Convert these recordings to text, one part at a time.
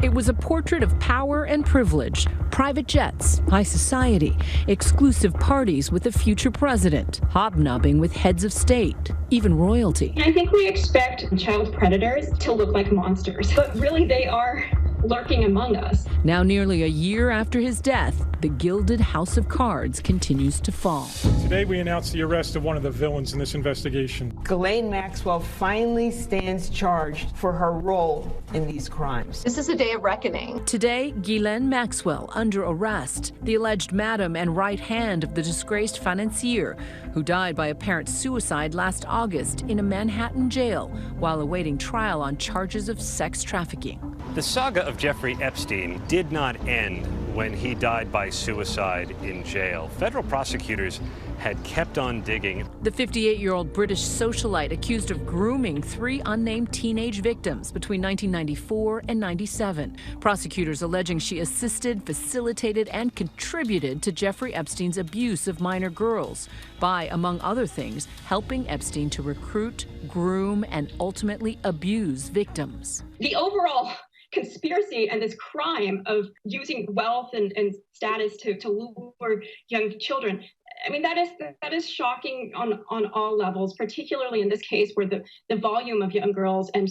It was a portrait of power and privilege, private jets, high society, exclusive parties with the future president, hobnobbing with heads of state, even royalty. I think we expect child predators to look like monsters, but really they are lurking among us. Now, nearly a year after his death, the gilded house of cards continues to fall. Today we announced the arrest of one of the villains in this investigation. Ghislaine Maxwell finally stands charged for her role in these crimes. This is a day of reckoning. Today, Ghislaine Maxwell under arrest, the alleged madam and right hand of the disgraced financier who died by apparent suicide last August in a Manhattan jail while awaiting trial on charges of sex trafficking. The saga of Jeffrey Epstein did not end when he died by suicide in jail. Federal prosecutors had kept on digging. The 58-year-old British socialite accused of grooming 3 unnamed teenage victims between 1994 and 97. Prosecutors alleging she assisted, facilitated, and contributed to Jeffrey Epstein's abuse of minor girls by, among other things, helping Epstein to recruit, groom, and ultimately abuse victims. The overall conspiracy and this crime of using wealth and status to lure young children, I mean, that is shocking on all levels, particularly in this case where the volume of young girls and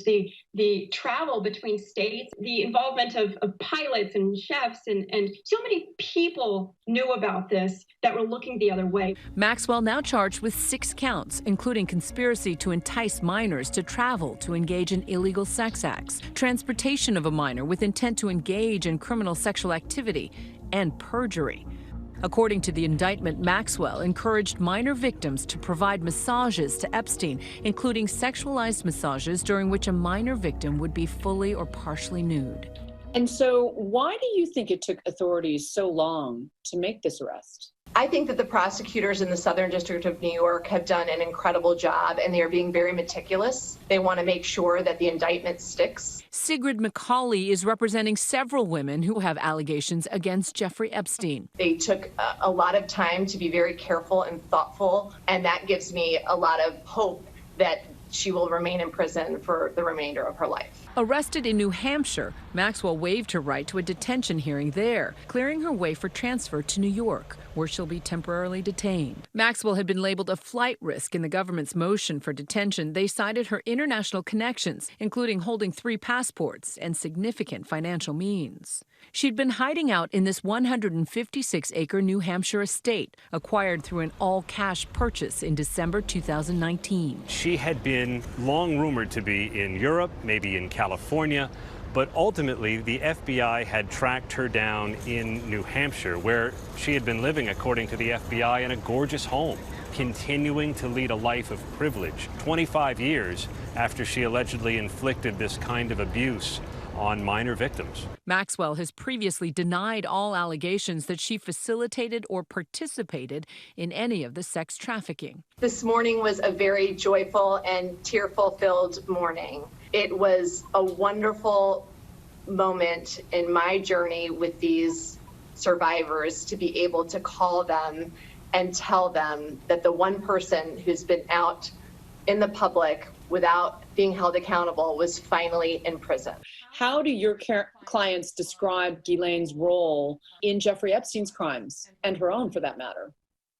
the travel between states, the involvement of pilots and chefs and so many people knew about this that were looking the other way. Maxwell now charged with 6 counts, including conspiracy to entice minors to travel to engage in illegal sex acts, transportation of a minor with intent to engage in criminal sexual activity, and perjury. According to the indictment, Maxwell encouraged minor victims to provide massages to Epstein, including sexualized massages during which a minor victim would be fully or partially nude. And so why do you think it took authorities so long to make this arrest? I think that the prosecutors in the Southern District of New York have done an incredible job, and they are being very meticulous. They want to make sure that the indictment sticks. Sigrid McCauley is representing several women who have allegations against Jeffrey Epstein. They took a lot of time to be very careful and thoughtful, and that gives me a lot of hope that she will remain in prison for the remainder of her life. Arrested in New Hampshire, Maxwell waived her right to a detention hearing there, clearing her way for transfer to New York, where she'll be temporarily detained. Maxwell had been labeled a flight risk in the government's motion for detention. They cited her international connections, including holding 3 passports and significant financial means. She'd been hiding out in this 156-acre New Hampshire estate, acquired through an all-cash purchase in December 2019. She had been long rumored to be in Europe, maybe in California, but ultimately the FBI had tracked her down in New Hampshire, where she had been living, according to the FBI, in a gorgeous home, continuing to lead a life of privilege 25 years after she allegedly inflicted this kind of abuse on minor victims. Maxwell has previously denied all allegations that she facilitated or participated in any of the sex trafficking. This morning was a very joyful and tear-filled morning. It was a wonderful moment in my journey with these survivors to be able to call them and tell them that the one person who's been out in the public without being held accountable was finally in prison. How do your clients describe Ghislaine's role in Jeffrey Epstein's crimes, and her own for that matter?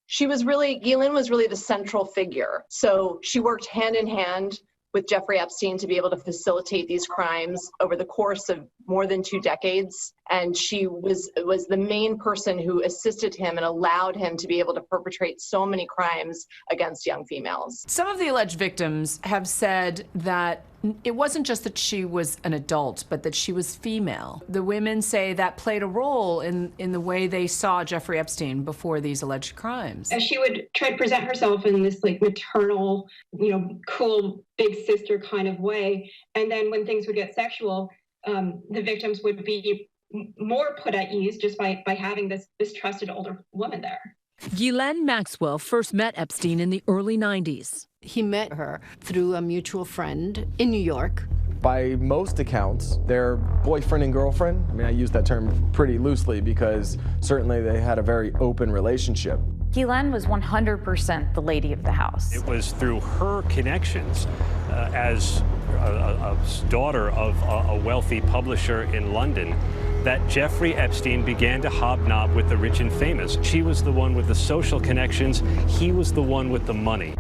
Ghislaine was really the central figure. So she worked hand in hand with Jeffrey Epstein to be able to facilitate these crimes over the course of more than 2 decades. And she was the main person who assisted him and allowed him to be able to perpetrate so many crimes against young females. Some of the alleged victims have said that it wasn't just that she was an adult, but that she was female. The women say that played a role in the way they saw Jeffrey Epstein before these alleged crimes. And she would try to present herself in this like maternal, cool big sister kind of way. And then when things would get sexual, the victims would be more put at ease just by having this trusted older woman there. Ghislaine Maxwell first met Epstein in the early 90s. He met her through a mutual friend in New York. By most accounts, they're boyfriend and girlfriend. I mean, I use that term pretty loosely because certainly they had a very open relationship. Ghislaine was 100% the lady of the house. It was through her connections as a daughter of a wealthy publisher in London, that Jeffrey Epstein began to hobnob with the rich and famous. She was the one with the social connections. He was the one with the money.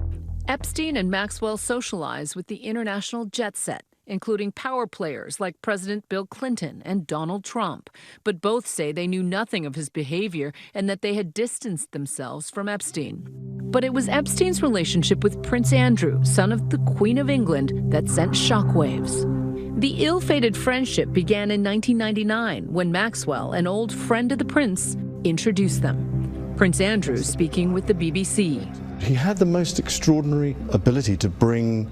Epstein and Maxwell socialize with the international jet set, including power players like President Bill Clinton and Donald Trump. But both say they knew nothing of his behavior and that they had distanced themselves from Epstein. But it was Epstein's relationship with Prince Andrew, son of the Queen of England, that sent shockwaves. The ill-fated friendship began in 1999 when Maxwell, an old friend of the prince, introduced them. Prince Andrew speaking with the BBC. He had the most extraordinary ability to bring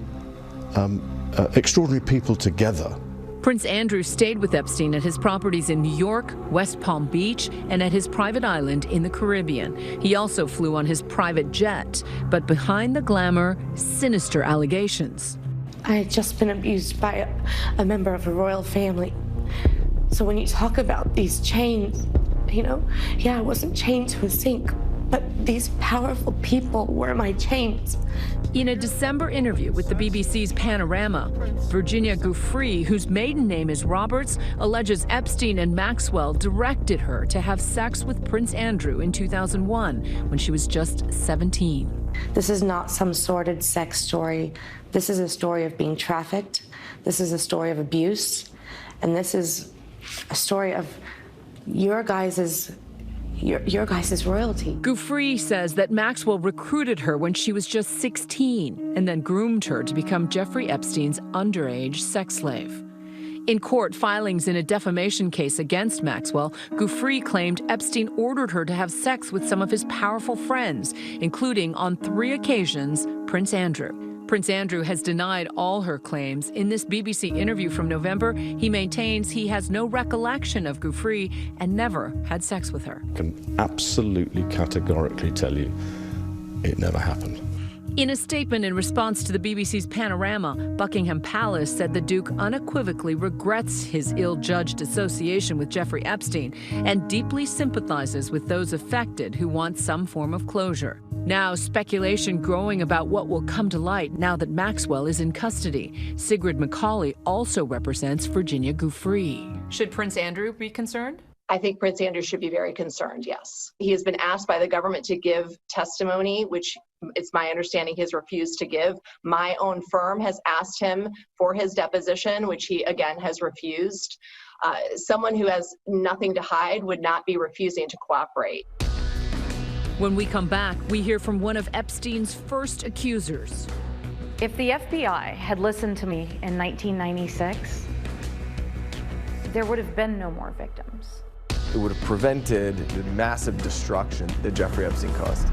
extraordinary people together. Prince Andrew stayed with Epstein at his properties in New York, West Palm Beach, and at his private island in the Caribbean. He also flew on his private jet. But behind the glamour, sinister allegations. I had just been abused by a member of a royal family. So when you talk about these chains, yeah, I wasn't chained to a sink, but these powerful people were my chains. In a December interview with the BBC's Panorama, Virginia Giuffre, whose maiden name is Roberts, alleges Epstein and Maxwell directed her to have sex with Prince Andrew in 2001 when she was just 17. This is not some sordid sex story. This is a story of being trafficked. This is a story of abuse. And this is a story of your guys' royalty. Giuffre says that Maxwell recruited her when she was just 16 and then groomed her to become Jeffrey Epstein's underage sex slave. In court filings in a defamation case against Maxwell, Giuffre claimed Epstein ordered her to have sex with some of his powerful friends, including on 3 occasions, Prince Andrew. Prince Andrew has denied all her claims. In this BBC interview from November, he maintains he has no recollection of Giuffre and never had sex with her. I can absolutely categorically tell you it never happened. In a statement in response to the BBC's Panorama, Buckingham Palace said the Duke unequivocally regrets his ill-judged association with Jeffrey Epstein and deeply sympathizes with those affected who want some form of closure. Now, speculation growing about what will come to light now that Maxwell is in custody. Sigrid McCauley also represents Virginia Giuffre. Should Prince Andrew be concerned? I think Prince Andrew should be very concerned, yes. He has been asked by the government to give testimony, which it's my understanding he has refused to give. My own firm has asked him for his deposition, which he, again, has refused. Someone who has nothing to hide would not be refusing to cooperate. When we come back, we hear from one of Epstein's first accusers. If the FBI had listened to me in 1996, there would have been no more victims. It would have prevented the massive destruction that Jeffrey Epstein caused.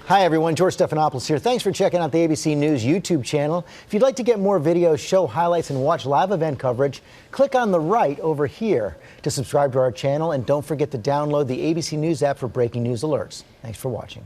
Hi everyone, George Stephanopoulos here. Thanks for checking out the ABC News YouTube channel. If you'd like to get more videos, show highlights, and watch live event coverage, click on the right over here to subscribe to our channel, and don't forget to download the ABC News app for breaking news alerts. Thanks for watching.